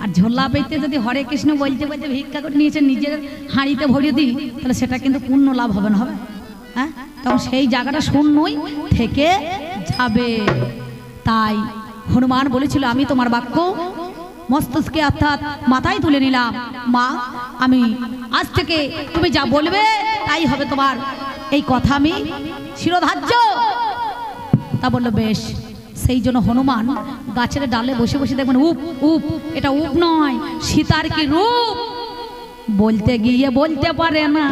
আর ঝোলা পেতে যদি হরে কৃষ্ণ বলতে বলতে ভিক্ষা করে নিয়েছে নিজের হাঁড়িতে ভরিয়ে দিই, তাহলে সেটা কিন্তু পূর্ণ লাভ হবে না, হবে? হ্যাঁ, তখন সেই জায়গাটা শূন্যই থেকে যাবে। তাই হনুমান বলেছিল, আমি তোমার বাক্য মস্তকে অর্থাৎ মাথায় তুলে নিলাম মা, আমি আজ থেকে তুমি যা বলবে তাই হবে, তোমার এই কথা আমি শিরোধার্য। তা বললো বেশ। সেই জন্য হনুমান গাছের ডালে বসে বসে দেখবেন উপ উপ, এটা উপ নয়, সীতার কি রূপ বলতে গিয়ে বলতে পারে না,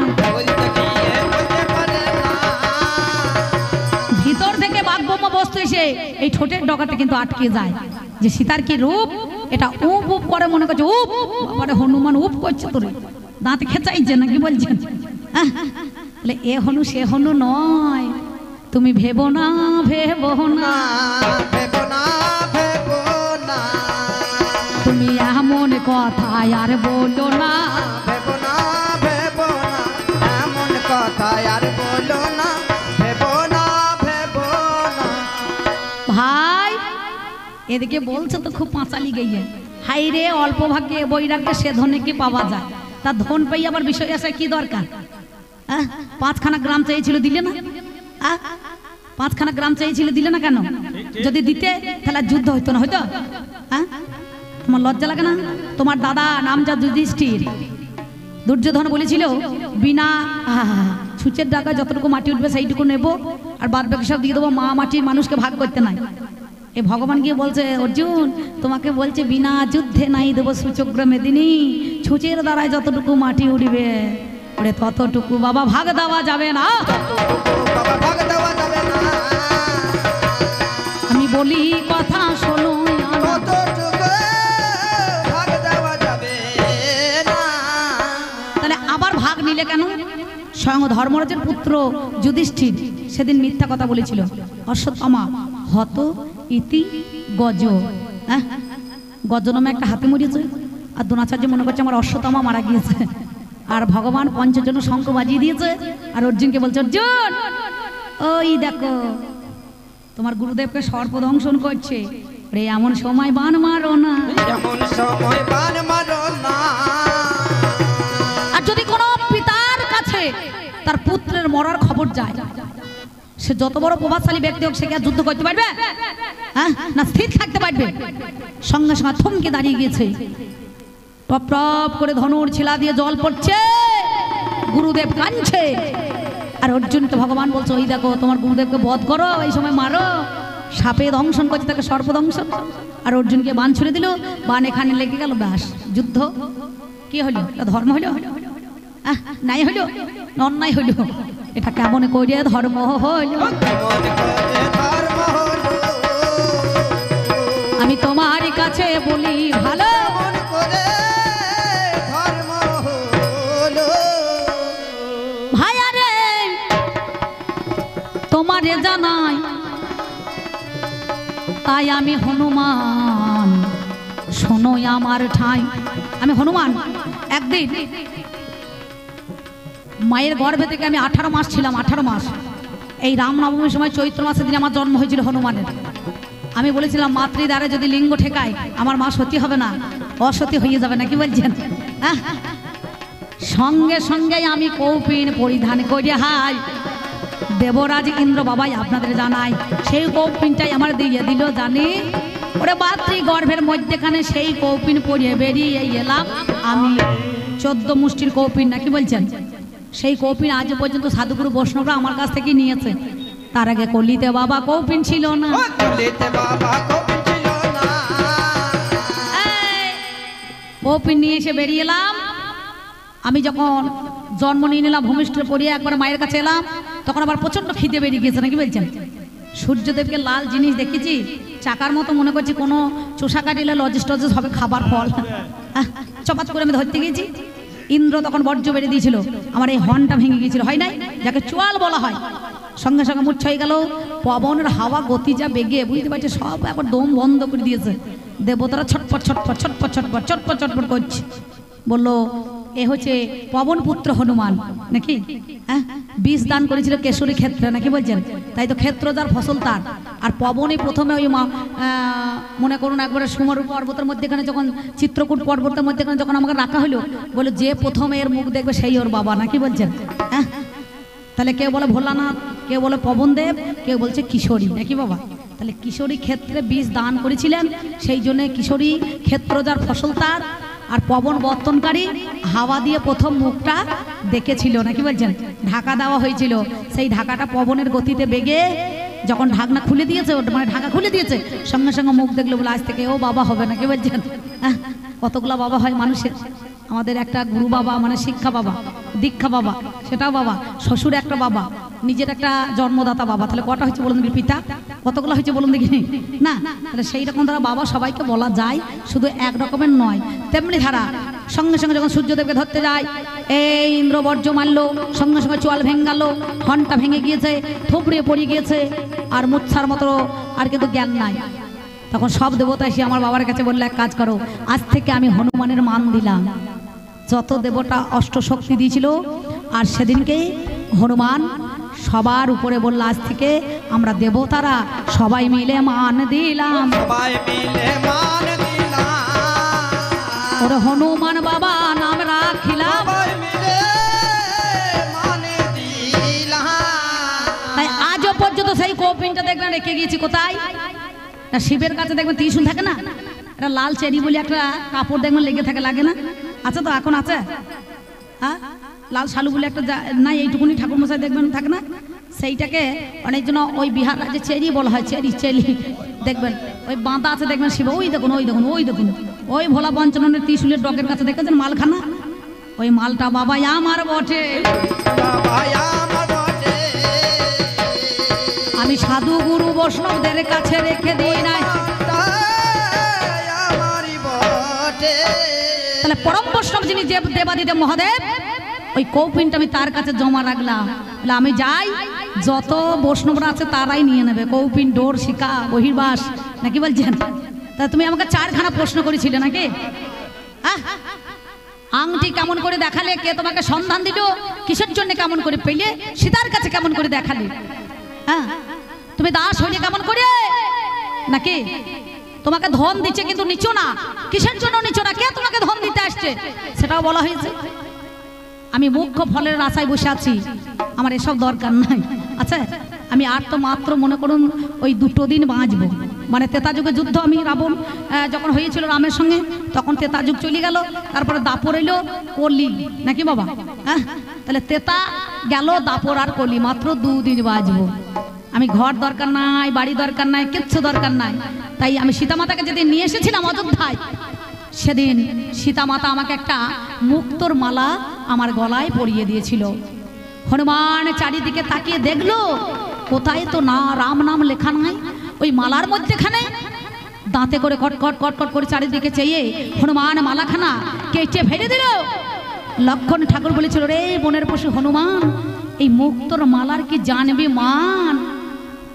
ভিতর থেকে বাগব্রহ্ম বস্তু এসে এই ঠোঁটের ডগাতে কিন্তু আটকে যায় যে সীতার কি রূপ, এটা উপ উপ করে মনে করছে উপ, আবার হনুমান উপ করছে, তোরে দাঁত খেঁচাইছে নাকি বলছেন। এ হনু সে হনু নয়, তুমি ভেবো না ভেবো না, তুমি এমন কথা আর বলো না, এমন কথা আর বলো না, ভেবো না। ভাই এদিকে বলছে তো খুব পাঁচালি গিয়ে, হাই রে অল্প ভাগ্যে বৈরাগ্যে সে ধনে কি পাওয়া যায়, তা ধন পেয়ে আবার বিষয় আসে কি দরকার? পাঁচখানা গ্রাম চেয়েছিল দিলে না, পাঁচখানা গ্রাম চেয়েছিল দিলে না কেন? যদি দিতে তাহলে যুদ্ধ হইতো না, হয়তো? হ্যাঁ, তোমার লজ্জা লাগে না? তোমার দাদা নাম যা যুধিষ্ঠির, দুর্যোধন বলেছিল বিনা ছুঁচের ডাকা যতটুকু মাটি উঠবে সেইটুকু নেবো, আর বাদ বাকি সব দিয়ে দেবো, মা মাটির মানুষকে ভাগ করতে নাই। এ ভগবান গিয়ে বলছে অর্জুন তোমাকে বলছে বিনা যুদ্ধে নাই দেবো সূচগ্র মেদিনী, ছুঁচের দ্বারায় যতটুকু মাটি উঠবে ওরে ততটুকু বাবা ভাগ দেওয়া যাবে না। আমি বলি কথা শোনো, তাহলে আবার ভাগ নিলে কেন? স্বয়ং ধর্মরাজের পুত্র যুধিষ্ঠির সেদিন মিথ্যা কথা বলেছিল, অশ্বত্থামা হত ইতি গজ, হ্যাঁ গজ নামে একটা হাতি মরিয়েছে, আর দ্রোণাচার্য মনে করছে আমার অশ্বত্থামা মারা গিয়েছে, আর ভগবান পঞ্চজন শঙ্খ বাজিয়ে দিয়েছে, আর অর্জুনকে বলছে অর্জুন ওই দেখো তোমার গুরুদেবকে সর্পদংশন করছে, রে এমন সময় বান মারো না, এমন সময় বান মারো না। আর যদি কোনো পিতার কাছে তার পুত্রের মরার খবর যায়, সে যত বড় প্রভাবশালী ব্যক্তি হোক, সে কি আর যুদ্ধ করতে পারবে? হ্যাঁ, না স্থির থাকতে পারবে? সঙ্গে সঙ্গে থমকে দাঁড়িয়ে গিয়েছে, টপ টপ করে ধনুর ছিলা দিয়ে জল পড়ছে, গুরুদেব কাঁদছে, আর অর্জুনকে ভগবান বলছে ওই দেখো তোমার গুরুদেবকে বধ করো, এই সময় মারো, সাপে দংশন করছে তাকে সর্পদংশন, আর অর্জুনকে বান ছুড়ে দিল, বান এখানে লেগে গেল, ব্যাস যুদ্ধ। কি হলো? ধর্ম হলো? নাই হলো, অন্যায় হলো, এটা কেমন করে ধর্ম হলো? আমি তোমার কাছে বলি ভালো ভাই, আরে তোমারে জানাই তাই আমি হনুমান, শোনো আমার ঠাই। আমি হনুমান একদিন মায়ের গর্ভে থেকে আমি 18 মাস ছিলাম, 18 মাস। এই রামনবমীর সময় চৈত্র মাসের দিন আমার জন্ম হয়েছিল হনুমানের। আমি বলেছিলাম মাতৃদ্বারে যদি লিঙ্গ ঠেকায় আমার মা সতী হবে না, অসতী হয়ে যাবে না, কি বলছেন? সঙ্গে সঙ্গে আমি কৌপিন পরিধান করে হাই দেবরাজ ইন্দ্র বাবাই আপনাদের জানাই, সেই কৌপিনটাই আমার দিয়ে দিল জানি, ওরে মাতৃ গর্ভের মধ্যেখানে সেই কৌপিন পরিয়ে বেরিয়ে এলাম আমি। 14 মুষ্টির কৌপিন না, কি বলছেন? সেই কৌপিন আজ পর্যন্ত সাধুগুরু বৈষ্ণবরা আমার কাছ থেকে নিয়েছে। তার আগে কলিতে বাবা কৌপিন ছিল না, কৌপিন নিয়ে এসে বেরিয়ে এলাম। আমি যখন জন্ম নিয়ে নিলাম ভূমিষ্ঠ পড়িয়ে একবার মায়ের কাছে এলাম, তখন আবার প্রচন্ড খিদে বেরিয়ে গিয়েছে, নাকি বলছেন? সূর্যদেবকে লাল জিনিস দেখেছি, চাকার মতো মনে করছি কোনো চোষা কাটিলে লজেস টজেস হবে খাবার ফল, চপাত করে আমি ধরতে গিয়েছি। ইন্দ্র তখন বর্জ্য বেড়ে দিয়েছিল, আমার এই হর্নটা ভেঙে গিয়েছিল, হয় নাই, যাকে চোয়াল বলা হয়। সঙ্গে সঙ্গে মূর্ছা হয়ে গেল, পবনের হাওয়া গতি যা বেগে, বুঝতে পারছে সব একবার দম বন্ধ করে দিয়েছে। দেবতারা ছটপট ছটপট ছটপট ছটপট ছটপট ছটপট করছে। বলল এ হচ্ছে পবন পুত্র হনুমান নাকি, হ্যাঁ, বীজ দান করেছিল কেশরী ক্ষেত্রে নাকি বলছেন, তাই তো ক্ষেত্র যার ফসল তার। আর পবনই প্রথমে ওই মনে করুন একবারে সুমরু পর্বতের মধ্যেখানে যখন চিত্রকূট পর্বতের মধ্যেখানে যখন আমাকে রাখা হলো, বলে যে প্রথমে এর মুখ দেখবে সেই ওর বাবা নাকি বলছেন, হ্যাঁ। তাহলে কেউ বলে ভোলানাথ, কেউ বলে পবনদেব, কেউ বলছে কিশোরী নাকি বাবা। তাহলে কিশোরী ক্ষেত্রে বীজ দান করেছিলেন, সেই জন্য কিশোরী ক্ষেত্র যার ফসল তার। আর পবন বর্তনকারী হাওয়া দিয়ে প্রথম মুখটা দেখেছিল নাকি বলছেন, ঢাকা দেওয়া হয়েছিল, সেই ঢাকাটা পবনের গতিতে বেগে যখন ঢাকনা খুলে দিয়েছে, মানে ঢাকা খুলে দিয়েছে, সঙ্গে সঙ্গে মুখ দেখলো, বলে আজ থেকে ও বাবা হবে নাকি বলছেন। কতগুলা বাবা হয় মানুষের, আমাদের একটা গুরু বাবা মানে শিক্ষা বাবা, দীক্ষা বাবা সেটাও বাবা, শ্বশুর একটা বাবা, নিজের একটা জন্মদাতা বাবা। তাহলে কটা হয়েছে বলুন দেখি, পিতা কতগুলো হয়েছে বলুন দেখি না। তাহলে সেই রকম ধারা বাবা সবাইকে বলা যায়, শুধু এক রকমের নয়। তেমনি ধারা সঙ্গে সঙ্গে যখন সূর্যদেবকে ধরতে যায়, এই ইন্দ্র বর্জ্য মারলো, সঙ্গে সঙ্গে চোয়াল ভেঙ্গালো, ঘন্টা ভেঙে গিয়েছে, থুবড়ে পড়ে গিয়েছে, আর মুচ্ছার মতো আর কিন্তু জ্ঞান নাই। তখন সব দেবতা এসে আমার বাবার কাছে বললে, এক কাজ করো, আজ থেকে আমি হনুমানের মান দিলাম। যত দেবতা অষ্টশক্তি দিয়েছিল, আর সেদিনকেই হনুমান সবার উপরে বলল, আজ থেকে আমরা দেবতারা সবাই মিলে মান দিলাম, সবাই মিলে মান দিলাম, ওরে হনুমান বাবা নাম রাখিলাম, সবাই মিলে মান দিলাম। তাই আজও পর্যন্ত সেই কৌপিনটা দেখবেন রেখে গিয়েছি কোথায়, না শিবের কাছে দেখবেন ত্রিশূল থাকে না, এটা লাল চেরি বলে একটা কাপড় দেখবেন লেগে থাকে, লাগে না? আছে তো, এখন আছে, হ্যাঁ, লাল শালু বলে একটা না, এইটুকুনি ঠাকুর মশাই দেখবেন থাকে না, সেইটাকে অনেকজন ওই বিহার রাজ্যে চেরি বলা হয়, চেরি চেরি দেখবেন ওই বাঁধা আছে দেখবেন শিব, ওই দেখুন ওই দেখুন ওই দেখুন, ওই ভোলা পঞ্চাননের ত্রিশূলের ডগের কাছে দেখেছেন মালখানা, ওই মালটা বাবা আমার বটে, বাবা আমার বটে, আমি সাধু গুরু বৈষ্ণবদের কাছে রেখে দিই নাই, আমারই বটে। তাহলে পরম বৈষ্ণব যিনি দেবাদিদেব মহাদেব, ওই কৌপিনটা আমি তার কাছে জমা রাখলাম। আমি যাই, যত বৈষ্ণবরা আছে তারাই নিয়ে নেবে কৌপিন, ডোর, শিকা, বহির্বাস নাকি বলছেন। তা তুমি আমাকে 4খানা প্রশ্ন করেছিলে নাকি, আংটি কেমন করে দেখালে, কে তোমাকে সন্ধান দিল, কিসের জন্য কেমন করে পেলে, সীতার কাছে কেমন করে দেখালে, হ্যাঁ, তুমি দাস হইলে কেমন করে নাকি, তোমাকে ধন দিচ্ছে কিন্তু নিচো না, কিসের জন্য নিচো না, কে তোমাকে ধন দিতে আসছে, সেটাও বলা হয়েছে। আমি মুখ্য ফলের আশায় বসে আছি, আমার এসব দরকার নাই। আচ্ছা, আমি আর তো মাত্র মনে করুন ওই 2 দিন বাঁচবো, মানে তেতা যুগে যুদ্ধ, আমি রাবণ যখন হয়েছিল রামের সঙ্গে, তখন তেতা যুগ চলে গেল, তারপরে দাপর এলো, কলি নাকি বাবা, হ্যাঁ, তাহলে তেতা গেল, দাপর আর কলি, মাত্র 2 দিন বাঁচবো। আমি ঘর দরকার নাই, বাড়ি দরকার নাই, কিচ্ছু দরকার নাই। তাই আমি সীতামাতাকে যেদিন নিয়ে এসেছিলাম অযোধ্যায়, সেদিন সীতামাতা আমাকে একটা মুক্তোর মালা আমার গলায় পরিয়ে দিয়েছিল। হনুমান চারিদিকে তাকিয়ে দেখলো, কোথায় তো না রাম নাম লেখা নাই, ওই মালার মধ্যেখানে দাঁতে করে কটকট কটকট করে চারিদিকে চেয়ে হনুমান মালাখানা কেটে ফেলে দিল। লক্ষণ ঠাকুর বলেছিল, রে বনের পশু হনুমান, এই মুক্তোর মালার কি জানবি মান।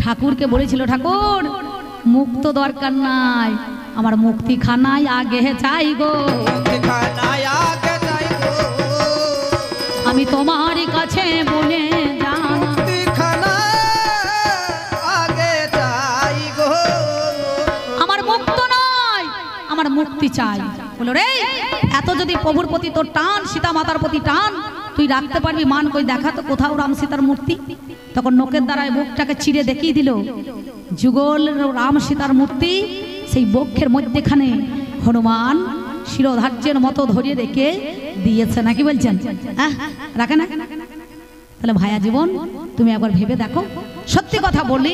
ঠাকুরকে বলেছিল, ঠাকুর মুক্ত দরকার নাই, আমার মুক্তিখানায় আগে চাই গো, আমি তোমারই কাছে বলে আমার মুক্ত নয়, আমার মুক্তি চাই। বলো রে, এত যদি প্রভুর প্রতি তোর টান, সীতা মাতার প্রতি টান, তুই রাখতে পারবি মান, কই দেখা তো কোথাও রাম সীতার মূর্তি। তখন নোকের দ্বারায় বুকটাকে চিরে দেখিয়ে দিল, যুগল রাম সীতার মূর্তি, সেই বক্ষের মধ্যেখানে হনুমান শিরোধার্যের মতো ধরিয়ে রেখে দিয়েছে নাকি বলছেন, রাখে না। তাহলে ভাইয়া জীবন, তুমি একবার ভেবে দেখো, সত্যি কথা বলি,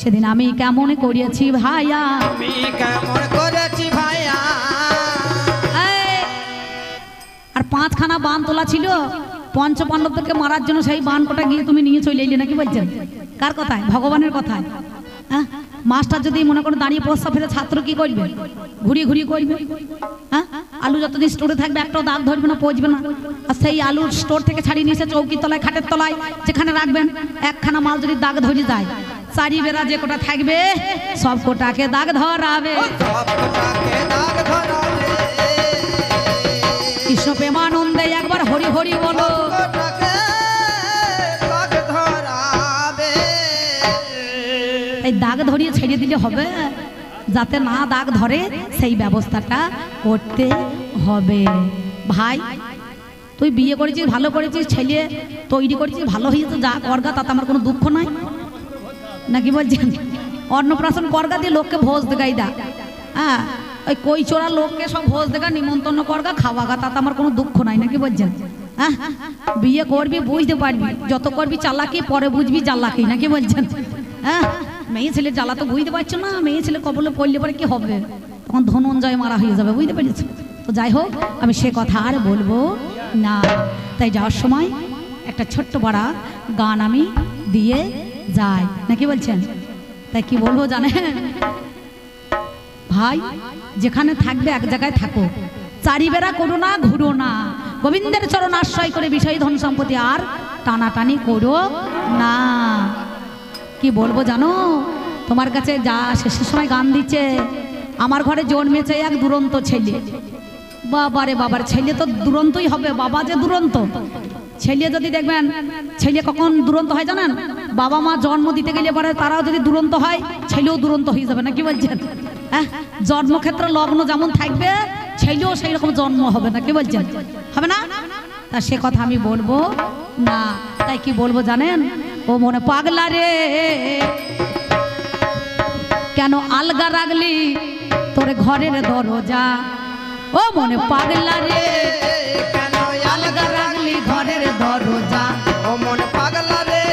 সেদিন আমি কেমন করিয়েছি ভাইয়া, আমি কেমন করেছি ভাইয়া। আর 5খানা বান তোলা ছিল, পঞ্চপাণ্ডবদেরকে মারার জন্য, সেই বান কোটা গিয়ে তুমি নিয়ে চলে এলে নাকি বলছেন। কার কথায়? ভগবানের কথায়। হ্যাঁ, মাস্টার যদি মনে করো দাঁড়িয়ে প্রস্তাব ফেলে, ছাত্র কি করবে? ঘুরিয়ে ঘুরিয়ে করবে। হ্যাঁ, আলু যতদিন স্টোরে থাকবে একটাও দাগ ধরবে না, পচবে না। আর সেই আলুর স্টোর থেকে ছাড়িয়ে নিয়ে এসে চৌকির তলায়, খাটের তলায় যেখানে রাখবেন, একখানা মাল যদি দাগ ধরে যায়, চারি বেড়া যে কোটা থাকবে সব কোটাকে দাগ ধরাবে। দিলে হবে? যাতে না দাগ ধরে সেই ব্যবস্থাটা করতে হবে। ভাই তুই বিয়ে করেছিস, ভালো করেছিস, ছেলে তৈরি করেছিস, ভালো হয়েছে, যা করগা তাতে আমার কোনো দুঃখ নাই, নাকি বলছেন? অন্নপ্রাশন করগা দিয়ে লোককে ভোজ দেগাই দা, হ্যাঁ ওই কই চোরা লোককে সব ভোজ দেখা নিমন্ত্রণ করগা খাওয়াগা, তাতে আমার কোনো দুঃখ নাই, নাকি বলছেন? হ্যাঁ বিয়ে করবি বুঝতে পারবি, যত করবি চালাকি পরে বুঝবি জ্বালাকি, নাকি বলছেন? হ্যাঁ মেয়ে ছেলে জ্বালা তো বুঝতে পারছো না, মেয়ে ছেলে কবলে পড়লে পরে কি হবে, তখন ধনঞ্জয় মারা হয়ে যাবে, বুঝতে পেরেছো? তো যাই হোক আমি সে কথা আর বলবো না। তাই যাওয়ার সময় একটা ছোট্ট বড়া গান আমি দিয়ে যাই, নাকি বলছেন? তাই কি বলবো জানেন ভাই, যেখানে থাকবে এক জায়গায় থাকো, চারিবেড়া করো না, ঘুরো না, গোবিন্দের চরণ আশ্রয় করে বিষয় ধন সম্পত্তি আর টানাটানি করো না। কি বলবো জানো, তোমার কাছে যা শেষের সময় গান দিচ্ছে, আমার ঘরে জন্মেছে এক দুরন্ত ছেলে। বাবারে বাবার, ছেলে তো দুরন্তই হবে, বাবা যে দুরন্ত। ছেলে যদি দেখবেন, ছেলে কখন দুরন্ত হয় জানেন? বাবা মা জন্ম দিতে গেলে পরে তারাও যদি দুরন্ত হয়, ছেলেও দুরন্ত হয়ে যাবে, নাকি বলছেন? হ্যাঁ জন্মক্ষেত্রে লগ্ন যেমন থাকবে, ছেলেও সেই রকম জন্ম হবে, নাকি বলছেন? হবে না? তা সে কথা আমি বলবো না। তাই কি বলবো জানেন, ও মনে পাগলা রে কেন আলগা রাখলি তোর ঘরের দরজা, ও মনে পাগলা রে কেন আলগা রাখলি ঘরের দরজা, ও মন পাগলা রে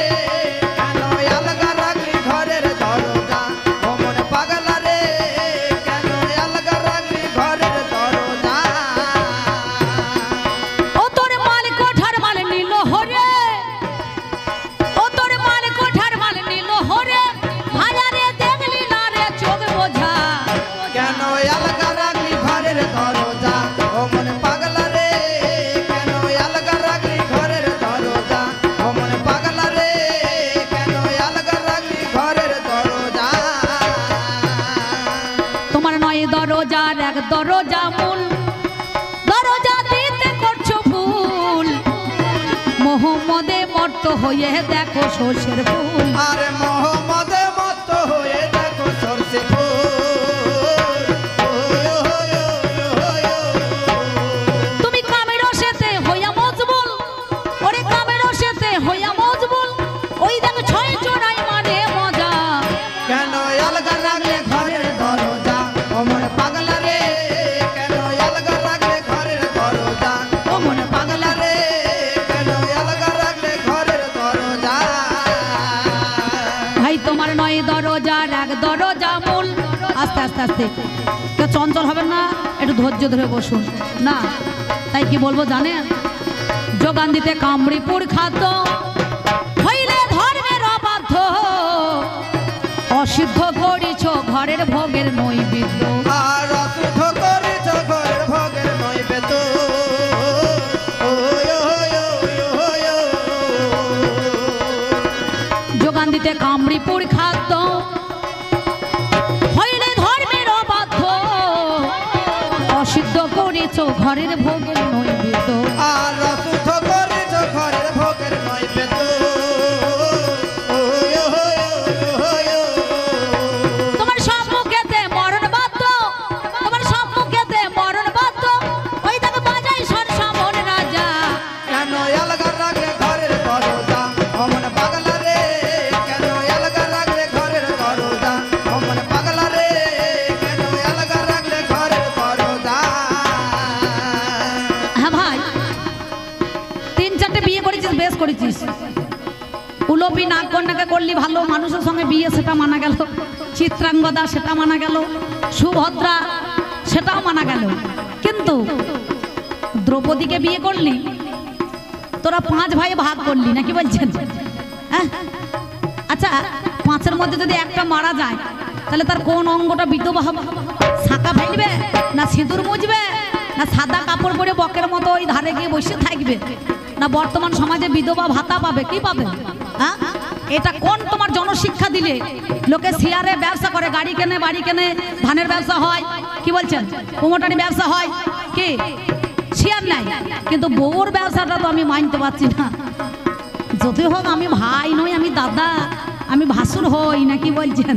কেন আলগা রাখলি ঘরের দরজা, ও মন পাগলা রে কেন আলগা রাখলি ঘরের দরজা। ও তোর মাল কোঠার মাল নিল হরে, ও তোর মাল কোঠার মাল নিল হরে, হাজারে দেখলি না রে চোখ বোঝা, কেন আলগা রাখলি ঘরের দরজা, ও মন পাগলা রে কেন আলগা রাখলি ঘরের দরজা, ও মন পাগলা রে কেন আলগা রাখলি ঘরের দরজা। তোমার নয় দরজার এক দরজা মূল, দরজা দিতে করছো ভুল, মোহাম্মদে মর্ত হয়ে দেখো সর্ষের ফুল, আরে মোহাম্মদে মত হয়ে দেখো সরষে ফুল। তুমি কামের সেতে হইয়া মজবুল, ওরে কামের সেতে হইয়া মজবুল, ওই দেখ ছয় চোরাই মানে মজা, কেন আলগা রাখলে ঘরের দরজা, ও মন পাগলা রে কেন আলগা রাখলে ঘরের দরজা, ও মন পাগলা রে কেন আলগা রাখলে ঘরের দরজা। ভাই তোমার নয় দরজার এক দরজা মূল। আস্তে আস্তে আস্তে, কেউ চঞ্চল হবেন না, একটু ধৈর্য ধরে বসুন না। তাই কি বলবো জানেন, যোগান দিতে কামড়িপুর খাদ্য হইলে ধর্মের অবাধ্য, অসিদ্ধ করিছ ঘরের ভোগের নৈবেদ্য, আর অশুদ্ধ করেছ ঘরের ভোগের নৈবেদ্য। যোগান দিতে কামড়িপুর খাদ্য হইলে ধর্মের অবাধ্য, অসিদ্ধ করিছ ঘরের ভোগের নৈবেদ্য, আর অশুদ্ধ করেছ ঘরের ভোগের নৈবেদ্য। তোমার সম্মুখেতে মরণ বাদ্য, তোমার সম্মুখেতে মরণ বাদ্য, ওই তাকে বাজাই সর সামন রাজা, কেন আলগা রাখলে ঘরের দরজা, অমন পাগলা রে কেন আলগা রাখলে ঘরের দরজা, অমন পাগলা রে কেন আলগা রাখলে ঘরের দরজা। হ্যাঁ ভাই, 3-4টে বিয়ে করেছিস, বেশ করেছিস, উলোপি নাগ কন্যাকে করলি ভালো, মানুষের সঙ্গে বিয়ে সেটা মানা গেল, চিত্রাঙ্গদা সেটা মানা গেল, সুভদ্রা সেটাও মানা গেল, কিন্তু দ্রৌপদীকে বিয়ে করলি, তোরা 5 ভাই ভাগ করলি, নাকি বলছেন? হ্যাঁ আচ্ছা, 5-এর মধ্যে যদি একটা মারা যায়, তাহলে তার কোন অঙ্গটা বিধবা হবে? শাঁকা ফেলবে, না সিঁদুর মুজবে, না সাদা কাপড় পরে বকের মতো ওই ধারে গিয়ে বসে থাকবে, না বর্তমান সমাজে বিধবা ভাতা পাবে? কি পাবে? হ্যাঁ এটা কোন তোমার জনশিক্ষা দিলে? লোকে শেয়ারে ব্যবসা করে, গাড়ি কেনে, বাড়ি কেনে, ধানের ব্যবসা হয়, কি বলছেন, কুমোটারি ব্যবসা হয়, কি শেয়ার নাই, কিন্তু বউর ব্যবসাটা তো আমি মানতে পারছি না। যতই হোক আমি ভাই নই, আমি দাদা, আমি ভাসুর হই, নাকি বলছেন?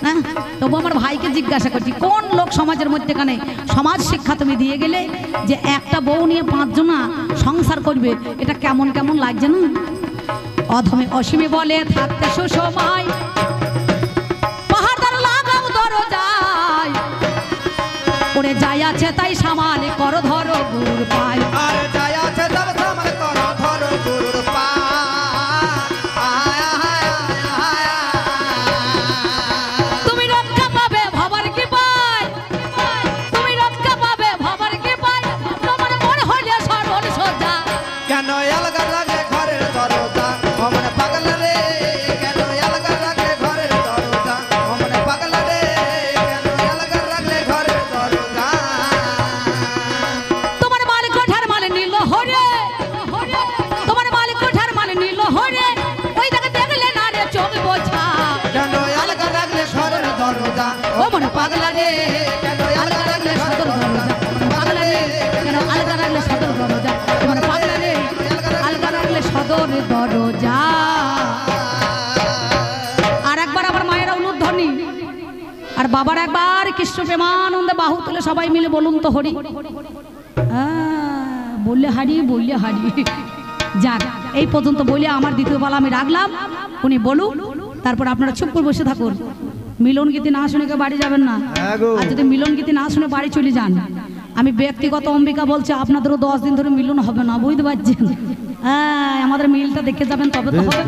হ্যাঁ, তবু আমার ভাইকে জিজ্ঞাসা করছি কোন লোক সমাজের মধ্যেখানে সমাজ শিক্ষা তুমি দিয়ে গেলে যে একটা বউ নিয়ে 5 জনা সংসার করবে, এটা কেমন কেমন লাগছে না? অধমে অসীমে বলে থাকতে সুসময়, পাহাড় লাগাও দরজায়, ওরে যাই আছে তাই সামালে করো ধরো গুরুর পায়। আর যাই আছে তব সামাল করো ধরো গুরুর পায়। তুমি রক্ষা পাবে ভাবার কি পায়, তুমি রক্ষা পাবে ভাবার কি পায়, তোমার মন হলে সরল সোজা। কেন আলগা রাখলে ঘরের দরজা অমন পাগল রে, কেন আলগা রাখলে ঘরের দরজা অমন পাগল রে, কেন আলগা রাখলে ঘরের দরজা। তোমার মালিক কোঠার মাল নিল হরে, তোমার মালিক কোঠার মাল নিল হরে, ওই দেখে দেখলে না রে চোখ বোঝা। কেন আলগা রাখলে ঘরের দরজা ও মনে পাগলা রে, কেন আলগা রাখলে সদর দরজা, পাগলা রে, কেন আলগা রাখলে সদর দরজা, তোমার পাগলা রে, আলগা রাখলে সদর দরজা। আর একবার আবার মায়েরা উলুধ্বনি, আর বাবার একবার কৃষ্ণ প্রেমানন্দে বাহু তুলে সবাই মিলে বলুন তো হরি। বললে হারি, বললে হারি। যাক, এই পর্যন্ত বলে আমার দ্বিতীয় পালা আমি রাখলাম, উনি বলুন, তারপর আপনারা চুপ করে বসে থাকুন। মিলন গীতি না শুনে কেউ বাড়ি যাবেন না, আর যদি মিলন গীতি না শুনে বাড়ি চলে যান, আমি ব্যক্তিগত অম্বিকা বলছি আপনাদেরও 10 দিন ধরে মিলন হবে না, বুঝতে পারছেন? হ্যাঁ, আমাদের মিলটা দেখে যাবেন তবে তো হবে।